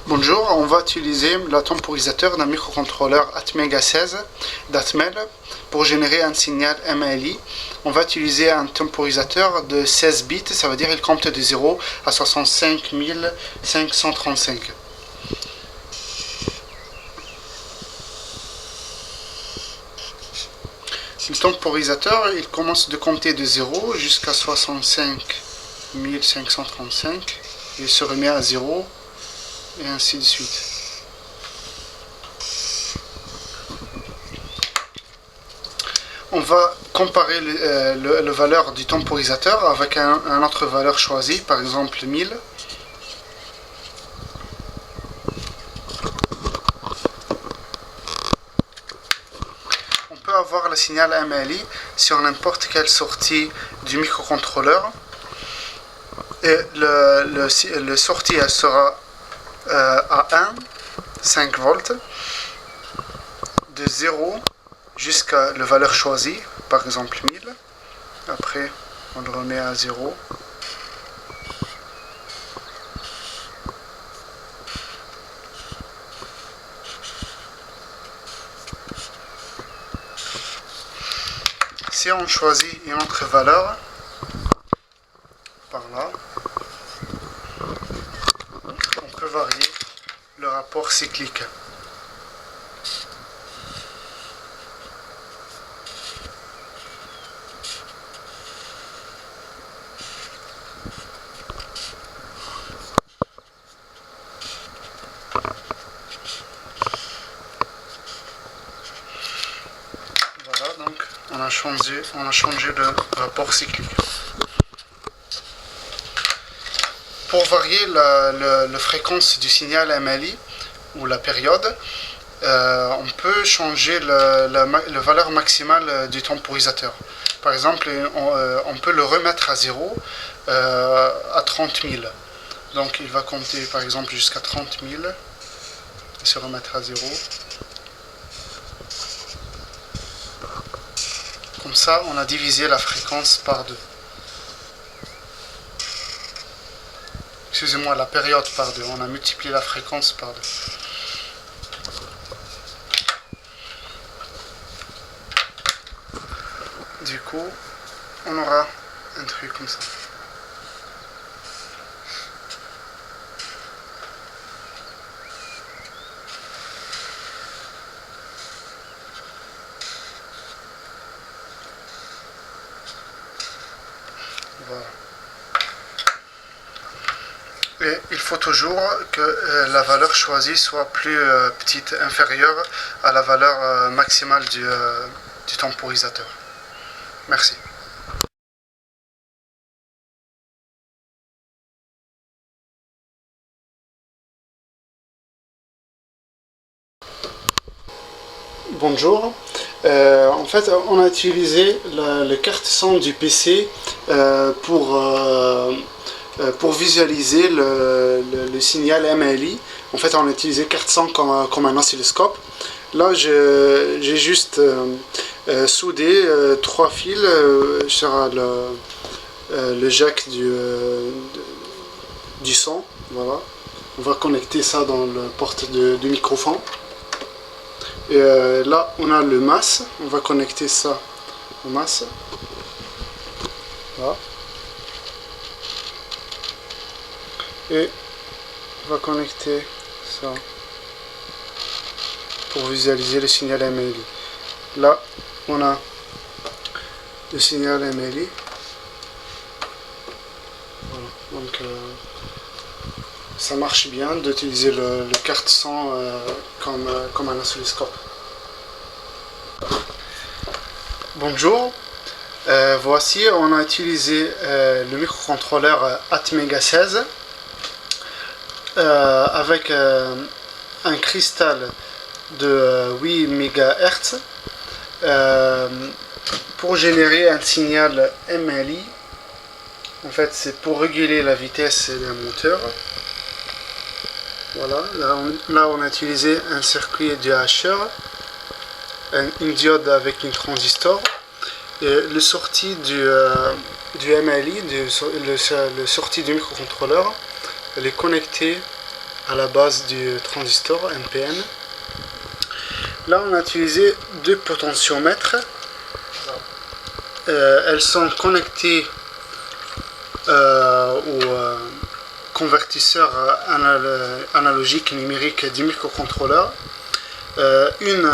Bonjour, on va utiliser le temporisateur d'un microcontrôleur Atmega 16 d'Atmel pour générer un signal MLI. On va utiliser un temporisateur de 16 bits, ça veut dire qu'il compte de 0 à 65 535. Le temporisateur, il commence de compter de 0 jusqu'à 65 535 et se remet à 0 et ainsi de suite. On va comparer la valeur du temporisateur avec une autre valeur choisie, par exemple 1000. On peut avoir le signal MLI sur n'importe quelle sortie du microcontrôleur. Et le sortie elle sera à 1, 5 volts, de 0 jusqu'à la valeur choisie, par exemple 1000. Après, on le remet à 0. Si on choisit une autre valeur, par là, on peut varier le rapport cyclique. Voilà, donc on a changé le rapport cyclique. Pour varier la fréquence du signal MLI ou la période, on peut changer la valeur maximale du temporisateur. Par exemple, on peut le remettre à 0 à 30 000. Donc il va compter par exemple jusqu'à 30 000 et se remettre à 0. Comme ça, on a divisé la fréquence par 2. Excusez-moi, la période par 2. On a multiplié la fréquence par 2. Du coup, on aura un truc comme ça. Voilà. Et il faut toujours que la valeur choisie soit plus petite, inférieure à la valeur maximale du temporisateur. Merci. Bonjour. En fait, on a utilisé la carte son du PC pour visualiser le signal MLI. En fait, on a utilisé carte son comme un oscilloscope. Là, j'ai juste soudé 3 fils sur le jack du son. Voilà. On va connecter ça dans la porte du microphone. Et là, on a le masse. On va connecter ça au masse. Voilà. Et on va connecter ça pour visualiser le signal MLI. Là, on a le signal MLI. Voilà. Donc, ça marche bien d'utiliser le carte son comme un oscilloscope. Bonjour. Voici, on a utilisé le microcontrôleur Atmega 16 avec un cristal de 8 MHz pour générer un signal MLI. En fait, c'est pour réguler la vitesse d'un moteur. Voilà, là on a utilisé un circuit de Hasher, une diode avec un transistor. Et le sortie du MLI, le sortie du microcontrôleur, elle est connectée à la base du transistor NPN. Là, on a utilisé deux potentiomètres. Elles sont connectées au convertisseur analogique numérique du microcontrôleur. Une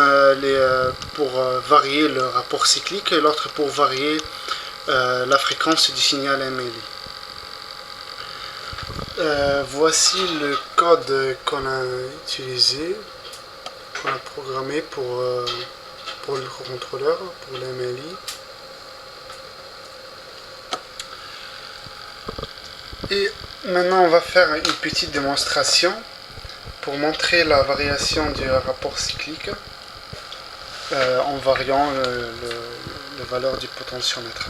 pour varier le rapport cyclique et l'autre pour varier la fréquence du signal MLI. Voici le code qu'on a utilisé, qu'on a programmé pour le microcontrôleur, pour le MLI. Et maintenant on va faire une petite démonstration pour montrer la variation du rapport cyclique en variant la valeur du potentiomètre.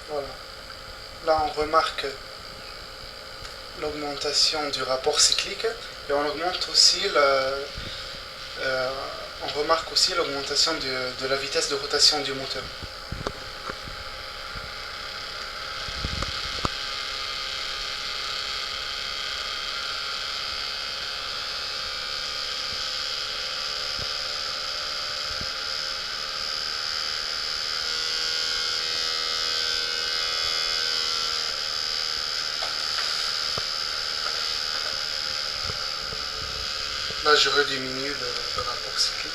Voilà. Là on remarque l'augmentation du rapport cyclique et on augmente aussi on remarque aussi l'augmentation de la vitesse de rotation du moteur. Là, je rediminue le rapport cyclique.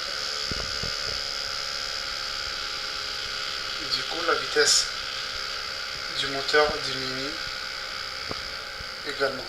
Et du coup, la vitesse du moteur diminue également.